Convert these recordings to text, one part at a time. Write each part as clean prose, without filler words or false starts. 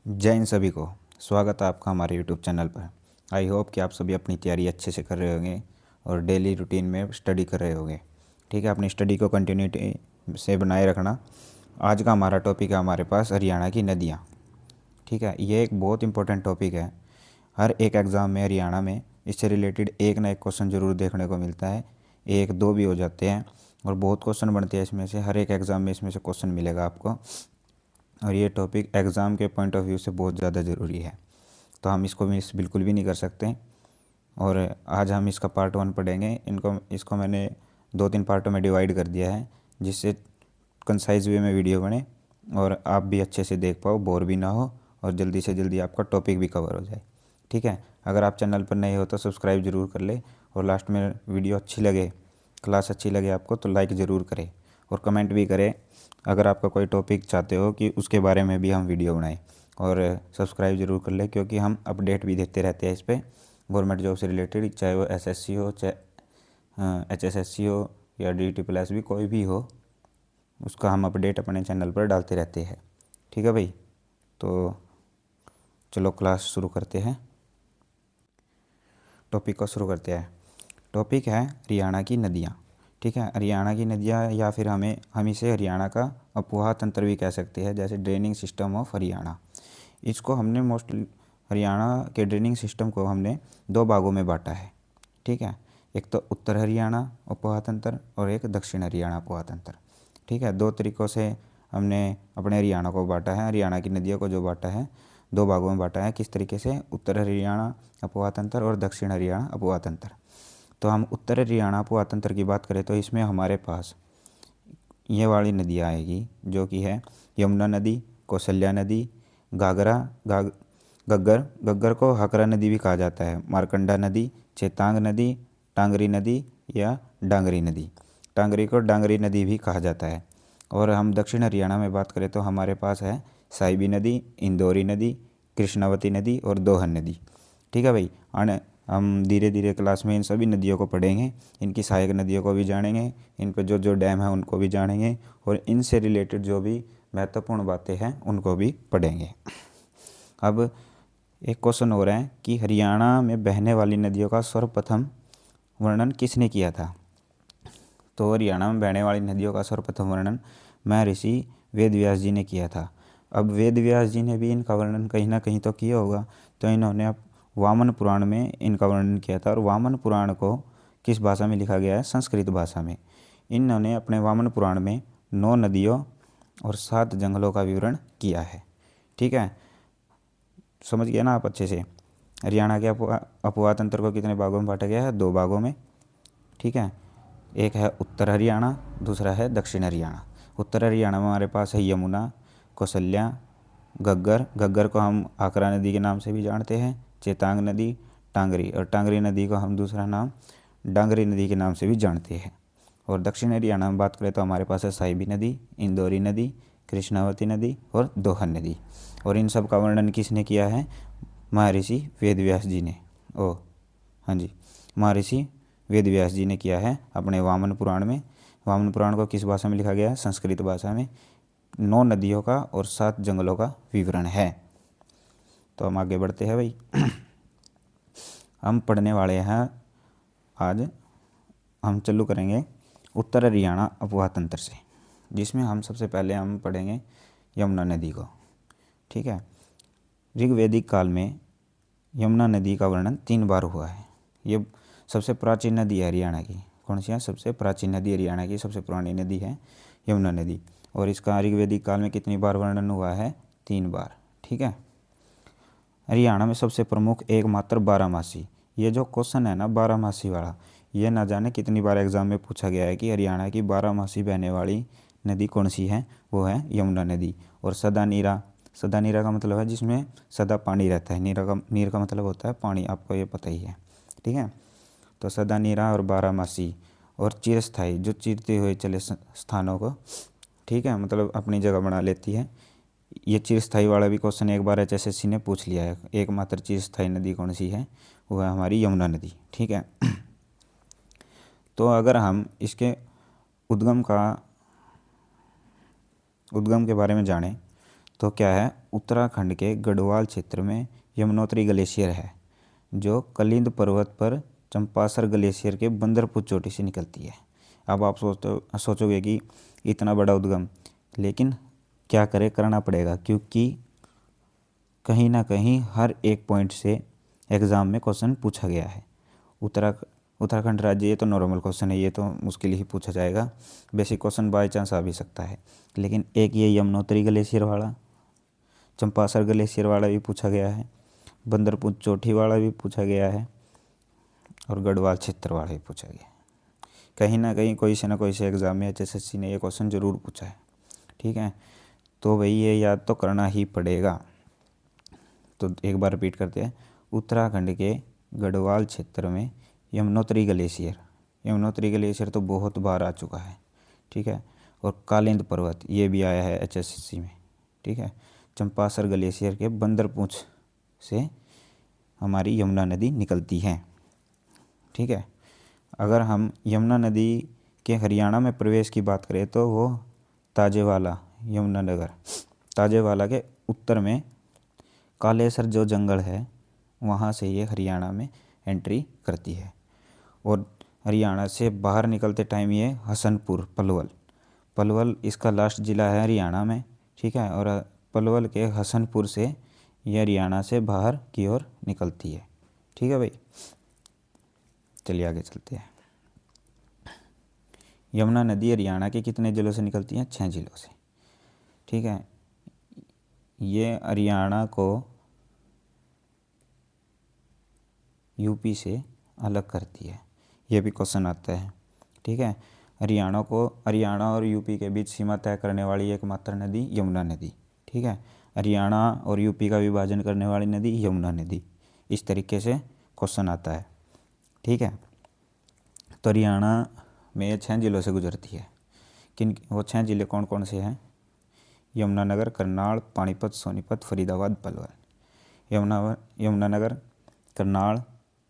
जय हिंद सभी को। स्वागत है आपका हमारे यूट्यूब चैनल पर। आई होप कि आप सभी अपनी तैयारी अच्छे से कर रहे होंगे और डेली रूटीन में स्टडी कर रहे होंगे। ठीक है, अपनी स्टडी को कंटिन्यूटी से बनाए रखना। आज का हमारा टॉपिक है हमारे पास हरियाणा की नदियाँ। ठीक है, ये एक बहुत इंपॉर्टेंट टॉपिक है। हर एक एग्ज़ाम में हरियाणा में इससे रिलेटेड एक ना एक क्वेश्चन ज़रूर देखने को मिलता है। एक दो भी हो जाते हैं और बहुत क्वेश्चन बनते हैं इसमें से। हर एक एग्ज़ाम में इसमें से क्वेश्चन मिलेगा आपको और ये टॉपिक एग्ज़ाम के पॉइंट ऑफ व्यू से बहुत ज़्यादा ज़रूरी है, तो हम इसको मिस बिल्कुल भी नहीं कर सकते। और आज हम इसका पार्ट 1 पढ़ेंगे। इसको मैंने 2-3 पार्टों में डिवाइड कर दिया है, जिससे कंसाइज वे में वीडियो बने और आप भी अच्छे से देख पाओ, बोर भी ना हो और जल्दी से जल्दी आपका टॉपिक भी कवर हो जाए। ठीक है, अगर आप चैनल पर नए हो तो सब्सक्राइब ज़रूर कर ले और लास्ट में वीडियो अच्छी लगे, क्लास अच्छी लगे आपको तो लाइक ज़रूर करें और कमेंट भी करें अगर आपका कोई टॉपिक चाहते हो कि उसके बारे में भी हम वीडियो बनाएं। और सब्सक्राइब ज़रूर कर ले क्योंकि हम अपडेट भी देते रहते हैं इस पर, गवर्नमेंट जॉब से रिलेटेड, चाहे वो एसएससी हो, चाहे एचएसएससी हो या डीटी प्लस भी कोई भी हो, उसका हम अपडेट अपने चैनल पर डालते रहते हैं। ठीक है भाई, तो चलो क्लास शुरू करते हैं। टॉपिक को शुरू करते हैं। टॉपिक है हरियाणा की नदियाँ। ठीक है, हरियाणा की नदियाँ या फिर हम इसे हरियाणा का अपवाह तंत्र भी कह सकते हैं, जैसे ड्रेनिंग सिस्टम ऑफ हरियाणा। इसको हमने मोस्टली हरियाणा के ड्रेनिंग सिस्टम को हमने 2 भागों में बांटा है। ठीक है, एक तो उत्तर हरियाणा अपवाह तंत्र और एक दक्षिण हरियाणा अपवाह तंत्र। ठीक है, 2 तरीक़ों से हमने अपने हरियाणा को बांटा है। हरियाणा की नदियों को जो बांटा है 2 भागों में बांटा है। किस तरीके से? उत्तर हरियाणा अपवाह तंत्र और दक्षिण हरियाणा अपवाह तंत्र। तो हम उत्तर हरियाणा अपवाह तंत्र की बात करें तो इसमें हमारे पास ये वाली नदियाँ आएगी, जो कि है यमुना नदी, कौशल्या नदी, गग्गर गग्गर को हकरा नदी भी कहा जाता है, मारकंडा नदी, चेतांग नदी, टांगरी नदी या डांगरी नदी। टांगरी को डांगरी नदी भी कहा जाता है। और हम दक्षिण हरियाणा में बात करें तो हमारे पास है साहिबी नदी, इंदौरी नदी, कृष्णावती नदी और दोहन नदी। ठीक है भाई, हम धीरे धीरे क्लास में इन सभी नदियों को पढ़ेंगे, इनकी सहायक नदियों को भी जानेंगे, इन पर जो जो डैम है उनको भी जानेंगे और इनसे रिलेटेड जो भी महत्वपूर्ण बातें हैं उनको भी पढ़ेंगे। अब एक क्वेश्चन हो रहा है कि हरियाणा में बहने वाली नदियों का सर्वप्रथम वर्णन किसने किया था? तो हरियाणा में बहने वाली नदियों का सर्वप्रथम वर्णन महर्षि वेद व्यास जी ने किया था। अब वेद व्यास जी ने भी इनका वर्णन कहीं ना कहीं तो किया होगा, तो इन्होंने वामन पुराण में इनका वर्णन किया था। और वामन पुराण को किस भाषा में लिखा गया है? संस्कृत भाषा में। इन्होंने अपने वामन पुराण में 9 नदियों और 7 जंगलों का विवरण किया है। ठीक है, समझ गया ना आप अच्छे से? हरियाणा के अपवाह तंत्र को कितने भागों में बांटा गया है? 2 भागों में। ठीक है, एक है उत्तर हरियाणा, दूसरा है दक्षिण हरियाणा। उत्तर हरियाणा में हमारे पास है यमुना, कौशल्या, गग्गर को हम आकरा नदी के नाम से भी जानते हैं, चेतांग नदी, टांगरी, और टांगरी नदी को हम दूसरा नाम डांगरी नदी के नाम से भी जानते हैं। और दक्षिण हरियाणा में बात करें तो हमारे पास है साहिबी नदी, इंदौरी नदी, कृष्णावती नदी और दोहन नदी। और इन सब का वर्णन किसने किया है? महर्षि वेद व्यास जी ने। हाँ जी, महर्षि वेद व्यास जी ने किया है अपने वामन पुराण में। वामन पुराण को किस भाषा में लिखा गया है? संस्कृत भाषा में। 9 नदियों का और 7 जंगलों का विवरण है। तो हम आगे बढ़ते हैं भाई। हम पढ़ने वाले हैं आज, हम चालू करेंगे उत्तर हरियाणा अपवाह तंत्र से, जिसमें हम सबसे पहले हम पढ़ेंगे यमुना नदी को। ठीक है, ऋग्वैदिक काल में यमुना नदी का वर्णन 3 बार हुआ है। ये सबसे प्राचीन नदी है हरियाणा की। कौन सी है? सबसे प्राचीन नदी हरियाणा की सबसे पुरानी नदी है यमुना नदी। और इसका ऋग्वैदिक काल में कितनी बार वर्णन हुआ है? 3 बार। ठीक है, हरियाणा में सबसे प्रमुख एकमात्र बारहमासी, ये जो क्वेश्चन है ना बारहमासी वाला, ये ना जाने कितनी बार एग्जाम में पूछा गया है कि हरियाणा की बारहमासी बहने वाली नदी कौन सी है? वो है यमुना नदी। और सदा नीरा, सदा नीरा का मतलब है जिसमें सदा पानी रहता है। नीर का मतलब होता है पानी, आपको ये पता ही है। ठीक है, तो सदा नीरा और बारहमासी और चिरस्थायी, जो चिरते हुए चले स्थानों को, ठीक है, मतलब अपनी जगह बना लेती है। ये चिरस्थायी वाला भी क्वेश्चन एक बार एचएसएससी ने पूछ लिया है। एकमात्र चिरस्थायी नदी कौन सी है? वो है हमारी यमुना नदी। ठीक है, तो अगर हम इसके उद्गम के बारे में जानें तो क्या है, उत्तराखंड के गढ़वाल क्षेत्र में यमुनोत्री ग्लेशियर है, जो कलिंद पर्वत पर चंपासर ग्लेशियर के बंदरपुर चोटी से निकलती है। अब आप सोचोगे कि इतना बड़ा उद्गम, लेकिन क्या करें, करना पड़ेगा, क्योंकि कहीं ना कहीं हर एक पॉइंट से एग्ज़ाम में क्वेश्चन पूछा गया है। उत्तराखंड राज्य, ये तो नॉर्मल क्वेश्चन है, ये तो मुश्किल ही पूछा जाएगा। बेसिक क्वेश्चन बाई चांस आ भी सकता है, लेकिन एक ये यमुनोत्री ग्लेशियर वाला, चंपासर ग्लेशियर वाला भी पूछा गया है, बंदरपुर चोटी वाला भी पूछा गया है, और गढ़वाल क्षेत्र वाला भी पूछा गया है। कहीं ना कहीं कोई से ना कोई से एग्ज़ाम में HSSC ने ये क्वेश्चन ज़रूर पूछा है। ठीक है, तो भाई ये याद तो करना ही पड़ेगा। तो एक बार रिपीट करते हैं, उत्तराखंड के गढ़वाल क्षेत्र में यमुनोत्री ग्लेशियर तो बहुत बार आ चुका है। ठीक है, और कालिंद पर्वत ये भी आया है HSSC में। ठीक है, चंपासर ग्लेशियर के बंदरपूंछ से हमारी यमुना नदी निकलती है। ठीक है, अगर हम यमुना नदी के हरियाणा में प्रवेश की बात करें तो वो ताजेवाला, यमुनानगर, ताजेवाला के उत्तर में कालेसर जो जंगल है, वहाँ से ये हरियाणा में एंट्री करती है। और हरियाणा से बाहर निकलते टाइम ये हसनपुर, पलवल इसका लास्ट ज़िला है हरियाणा में। ठीक है, और पलवल के हसनपुर से ये हरियाणा से बाहर की ओर निकलती है। ठीक है भाई, चलिए आगे चलते हैं। यमुना नदी हरियाणा के कितने ज़िलों से निकलती है? 6 ज़िलों से। ठीक है, ये हरियाणा को यूपी से अलग करती है, ये भी क्वेश्चन आता है। ठीक है, हरियाणा और यूपी के बीच सीमा तय करने वाली एकमात्र नदी यमुना नदी। ठीक है, हरियाणा और यूपी का विभाजन करने वाली नदी यमुना नदी, इस तरीके से क्वेश्चन आता है। ठीक है, तो हरियाणा में 6 ज़िलों से गुजरती है। वो 6 ज़िले कौन कौन से हैं? यमुनानगर, करनाल, पानीपत, सोनीपत, फरीदाबाद, पलवल। यमुनानगर, करनाल,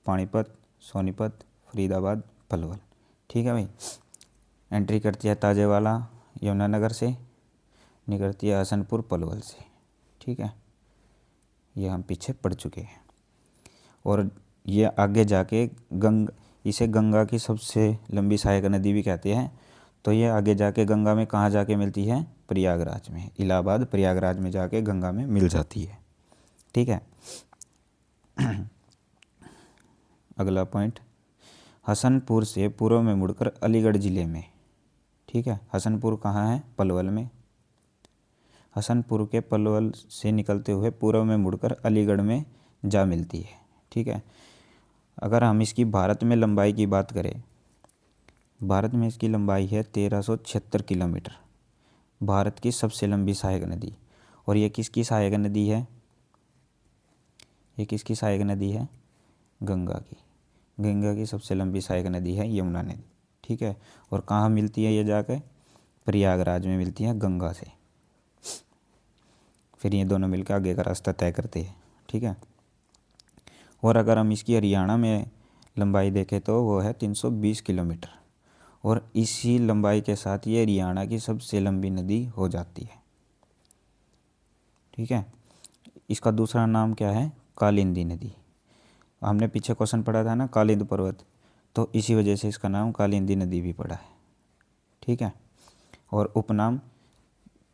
पानीपत, सोनीपत, फरीदाबाद, पलवल। ठीक है भाई, एंट्री करती है ताजेवाला यमुनानगर से, निकलती है हसनपुर पलवल से। ठीक है, ये हम पीछे पढ़ चुके हैं। और ये आगे जाके इसे गंगा की सबसे लंबी सहायक नदी भी कहते हैं। तो ये आगे जाके गंगा में कहाँ जाके मिलती है? प्रयागराज में, इलाहाबाद प्रयागराज में जाके गंगा में मिल जाती है। ठीक है, अगला पॉइंट, हसनपुर से पूर्व में मुड़कर अलीगढ़ ज़िले में। ठीक है, हसनपुर कहाँ है? पलवल में। हसनपुर के पलवल से निकलते हुए पूर्व में मुड़कर अलीगढ़ में जा मिलती है। ठीक है, अगर हम इसकी भारत में लंबाई की बात करें, भारत में इसकी लंबाई है 1376 किलोमीटर, भारत की सबसे लंबी सहायक नदी। और ये किसकी सहायक नदी है? ये किसकी सहायक नदी है? गंगा की सबसे लंबी सहायक नदी है यमुना नदी। ठीक है, और कहाँ मिलती है ये जाकर? प्रयागराज में मिलती है गंगा से। फिर ये दोनों मिलकर आगे का रास्ता तय करते हैं। ठीक है, और अगर हम इसकी हरियाणा में लंबाई देखें तो वो है 320 किलोमीटर, और इसी लंबाई के साथ ये हरियाणा की सबसे लंबी नदी हो जाती है। ठीक है, इसका दूसरा नाम क्या है? कालिंदी नदी। हमने पीछे क्वेश्चन पढ़ा था ना, कालिंद पर्वत, तो इसी वजह से इसका नाम कालिंदी नदी भी पड़ा है। ठीक है, और उपनाम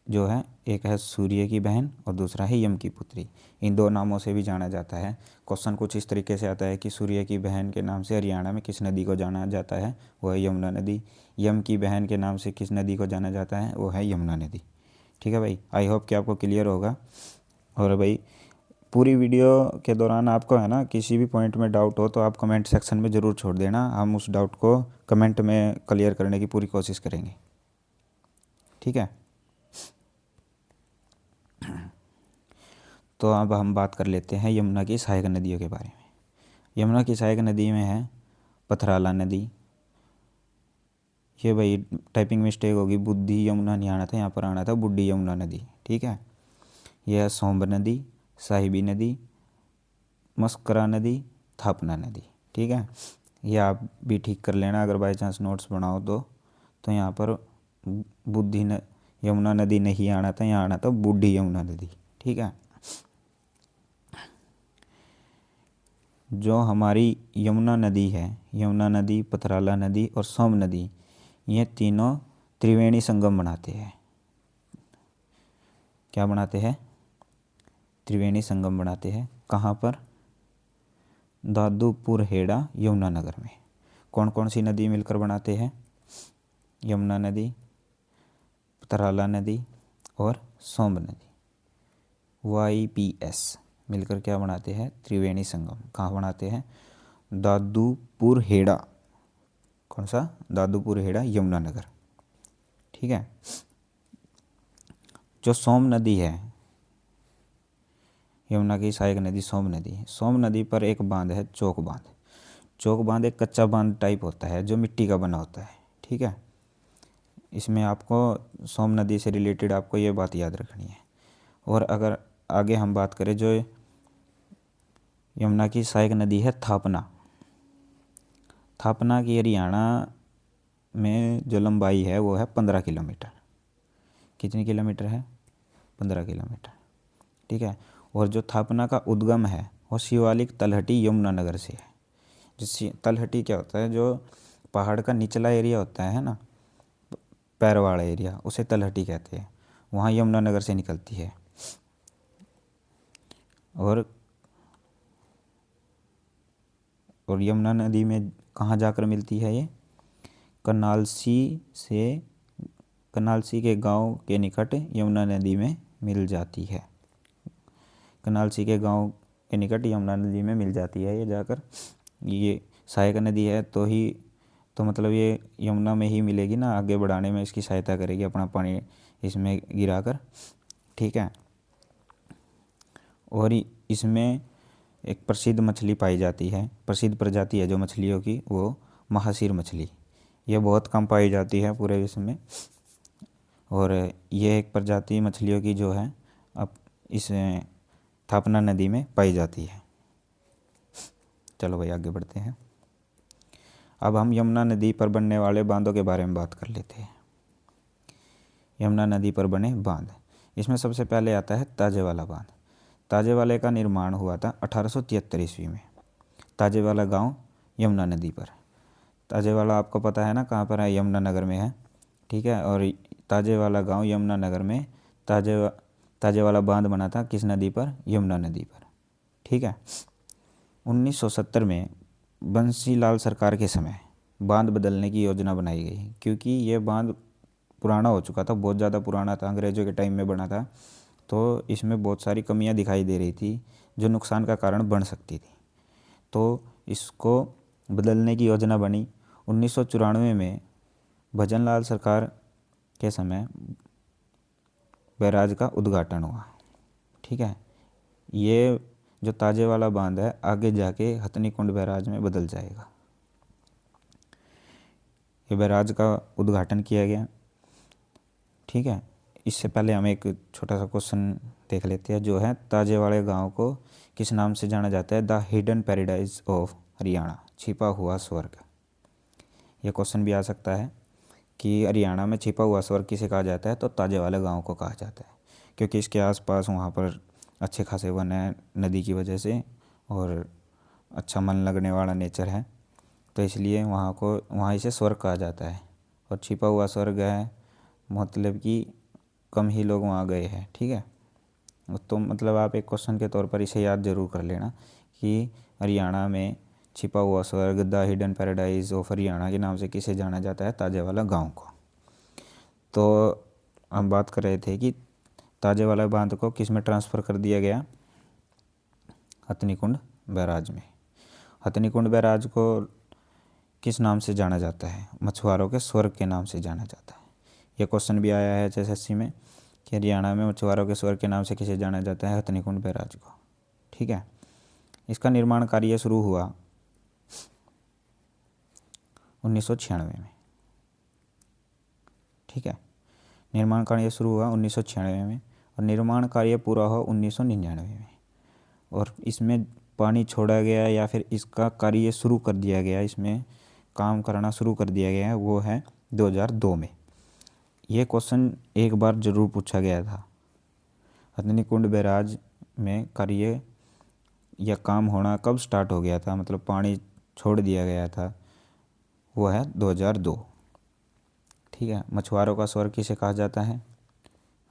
जो है, एक है सूर्य की बहन और दूसरा है यम की पुत्री। इन दो नामों से भी जाना जाता है। क्वेश्चन कुछ इस तरीके से आता है कि सूर्य की बहन के नाम से हरियाणा में किस नदी को जाना जाता है? वो है यमुना नदी। यम की बहन के नाम से किस नदी को जाना जाता है? वो है यमुना नदी। ठीक है भाई, आई होप कि आपको क्लियर होगा। और भाई पूरी वीडियो के दौरान आपको है ना किसी भी पॉइंट में डाउट हो तो आप कमेंट सेक्शन में ज़रूर छोड़ देना, हम उस डाउट को कमेंट में क्लियर करने की पूरी कोशिश करेंगे। ठीक है, तो अब हम बात कर लेते हैं यमुना की सहायक नदियों के बारे में। यमुना की सहायक नदी में है पथराला नदी, ये भाई टाइपिंग मिस्टेक होगी, बुद्धि यमुना नहीं आना था, यहाँ पर आना था बुढ़ी यमुना नदी। ठीक है, यह है सोम्ब नदी, साहिबी नदी, मस्करा नदी, थापना नदी। ठीक है, ये आप भी ठीक कर लेना अगर बाई चांस नोट्स बनाओ तो यहाँ पर यमुना नदी नहीं आना था, यहाँ आना था बूढ़ी यमुना नदी। ठीक है, जो हमारी यमुना नदी है, यमुना नदी, पथराला नदी और सोम नदी, ये तीनों त्रिवेणी संगम बनाते हैं। क्या बनाते हैं? त्रिवेणी संगम बनाते हैं। कहाँ पर? दादूपुर हेड़ा यमुनानगर में। कौन कौन सी नदी मिलकर बनाते हैं? यमुना नदी, पथराला नदी और सोम नदी, YPS मिलकर क्या बनाते हैं? त्रिवेणी संगम। कहाँ बनाते हैं? दादूपुर हेड़ा। कौन सा? दादूपुर हेड़ा यमुनानगर। ठीक है, जो सोम नदी है, यमुना की सहायक नदी सोम नदी, सोम नदी पर एक बांध है, चौक बांध। चौक बांध एक कच्चा बांध टाइप होता है जो मिट्टी का बना होता है। ठीक है, इसमें आपको सोम नदी से रिलेटेड आपको ये बात याद रखनी है। और अगर आगे हम बात करें, जो यमुना की सहायक नदी है थापना, थापना की हरियाणा में जो लंबाई है वो है 15 किलोमीटर। कितनी किलोमीटर है? 15 किलोमीटर। ठीक है, और जो थापना का उद्गम है वो शिवालिक तलहटी यमुनानगर से है। जिस तलहटी क्या होता है? जो पहाड़ का निचला एरिया होता है ना, पैर वाला एरिया, उसे तलहटी कहते हैं। वहाँ यमुनानगर से निकलती है। और यमुना नदी में कहाँ जाकर मिलती है ये? कनालसी के गांव के निकट यमुना नदी में मिल जाती है। कनालसी के गांव के निकट यमुना नदी में मिल जाती है ये जाकर। ये सहायक नदी है तो मतलब ये यमुना में ही मिलेगी ना, आगे बढ़ाने में इसकी सहायता करेगी, अपना पानी इसमें गिराकर। ठीक है, और इसमें एक प्रसिद्ध मछली पाई जाती है, प्रसिद्ध प्रजाति है जो मछलियों की, वो महासीर मछली। ये बहुत कम पाई जाती है पूरे विश्व में, और ये एक प्रजाति मछलियों की जो है अब इस थापना नदी में पाई जाती है। चलो भाई आगे बढ़ते हैं। अब हम यमुना नदी पर बनने वाले बांधों के बारे में बात कर लेते हैं। यमुना नदी पर बने बांध, इसमें सबसे पहले आता है ताजेवाला बांध। ताजेवाले का निर्माण हुआ था 1873 ईस्वी में। ताजेवाला गांव यमुना नदी पर। ताजेवाला आपको पता है ना कहाँ पर है? यमुनानगर में है। ठीक है, और ताजेवाला गांव यमुनानगर में ताजेवाला बांध बना था किस नदी पर? यमुना नदी पर। ठीक है, 1970 में बंसीलाल सरकार के समय बांध बदलने की योजना बनाई गई, क्योंकि ये बांध पुराना हो चुका था, बहुत ज़्यादा पुराना था, अंग्रेज़ों के टाइम में बना था। तो इसमें बहुत सारी कमियां दिखाई दे रही थी जो नुकसान का कारण बन सकती थी। तो इसको बदलने की योजना बनी। 1994 में भजनलाल सरकार के समय बैराज का उद्घाटन हुआ। ठीक है, ये जो ताजेवाला बांध है आगे जाके हथनीकुंड बैराज में बदल जाएगा। ये बैराज का उद्घाटन किया गया। ठीक है, इससे पहले हम एक छोटा सा क्वेश्चन देख लेते हैं, जो है ताजेवाले गांव को किस नाम से जाना जाता है? The hidden paradise of Haryana, छिपा हुआ स्वर्ग। ये क्वेश्चन भी आ सकता है कि हरियाणा में छिपा हुआ स्वर्ग किसे कहा जाता है? तो ताजेवाले गांव को कहा जाता है, क्योंकि इसके आसपास वहाँ पर अच्छे खासे वन है नदी की वजह से, और अच्छा मन लगने वाला नेचर है, तो इसलिए वहाँ इसे स्वर्ग कहा जाता है। और छिपा हुआ स्वर्ग है मतलब कि कम ही लोग वहाँ गए हैं। ठीक है, तो मतलब आप एक क्वेश्चन के तौर पर इसे याद जरूर कर लेना कि हरियाणा में छिपा हुआ स्वर्ग, the hidden paradise of Haryana के नाम से किसे जाना जाता है? ताजेवाला गांव को। तो हम बात कर रहे थे कि ताजेवाला बांध को किस में ट्रांसफ़र कर दिया गया? हथनीकुंड बैराज में। हथनीकुंड बैराज को किस नाम से जाना जाता है? मछुआरों के स्वर्ग के नाम से जाना जाता है। यह क्वेश्चन भी आया है HSSC में कि हरियाणा में मछुआरों के स्वर्ग के नाम से किसे जाना जाता है? हथनीकुंड बैराज को। ठीक है, इसका निर्माण कार्य शुरू हुआ 1996 में। ठीक है, निर्माण कार्य शुरू हुआ 1996 में और निर्माण कार्य पूरा हुआ 1999 में। और इसमें पानी छोड़ा गया या फिर इसका कार्य शुरू कर दिया गया, इसमें काम करना शुरू कर दिया गया है, वो है 2002 में। ये क्वेश्चन एक बार जरूर पूछा गया था। हथनी कुंड बैराज में कार्य या काम होना कब स्टार्ट हो गया था, मतलब पानी छोड़ दिया गया था, वो है 2002। ठीक है। मछुआरों का स्वर्ग किसे कहा जाता है?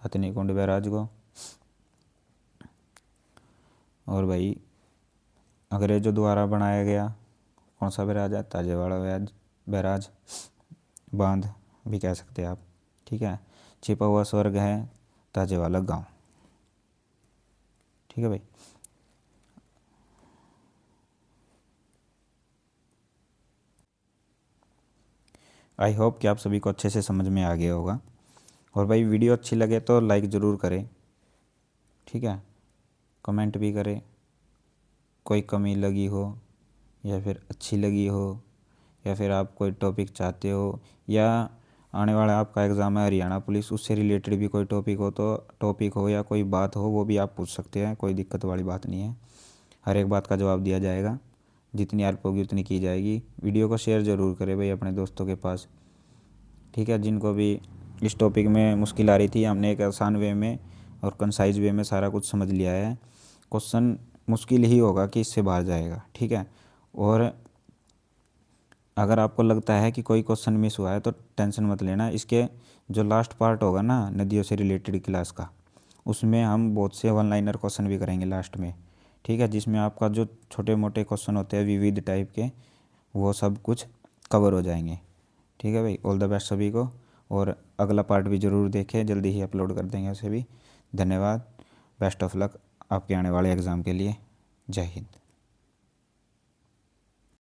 हथनी कुंड बैराज को। और भाई अंग्रेजों द्वारा बनाया गया कौन सा बैराज है? ताजेवाड़ा बैराज, बांध भी कह सकते हैं आप। ठीक है। छिपा हुआ स्वर्ग है ताजेवाला गांव। ठीक है भाई। आई होप कि आप सभी को अच्छे से समझ में आ गया होगा। और भाई वीडियो अच्छी लगे तो लाइक ज़रूर करें। ठीक है। कमेंट भी करें, कोई कमी लगी हो या फिर अच्छी लगी हो, या फिर आप कोई टॉपिक चाहते हो, या आने वाला आपका एग्ज़ाम है हरियाणा पुलिस, उससे रिलेटेड भी कोई टॉपिक हो या कोई बात हो, वो भी आप पूछ सकते हैं। कोई दिक्कत वाली बात नहीं है, हर एक बात का जवाब दिया जाएगा। जितनी हेल्प होगी उतनी की जाएगी। वीडियो को शेयर ज़रूर करें भाई अपने दोस्तों के पास। ठीक है। जिनको भी इस टॉपिक में मुश्किल आ रही थी, हमने एक आसान वे में और कंसाइज वे में सारा कुछ समझ लिया है। क्वेश्चन मुश्किल ही होगा कि इससे बाहर जाएगा। ठीक है। और अगर आपको लगता है कि कोई क्वेश्चन मिस हुआ है तो टेंशन मत लेना। इसके जो लास्ट पार्ट होगा ना नदियों से रिलेटेड क्लास का, उसमें हम बहुत से वन लाइनर क्वेश्चन भी करेंगे लास्ट में। ठीक है। जिसमें आपका जो छोटे मोटे क्वेश्चन होते हैं विविध टाइप के, वो सब कुछ कवर हो जाएंगे। ठीक है भाई। ऑल द बेस्ट सभी को। और अगला पार्ट भी ज़रूर देखें, जल्दी ही अपलोड कर देंगे उसे भी। धन्यवाद। बेस्ट ऑफ लक आपके आने वाले एग्ज़ाम के लिए। जय हिंद।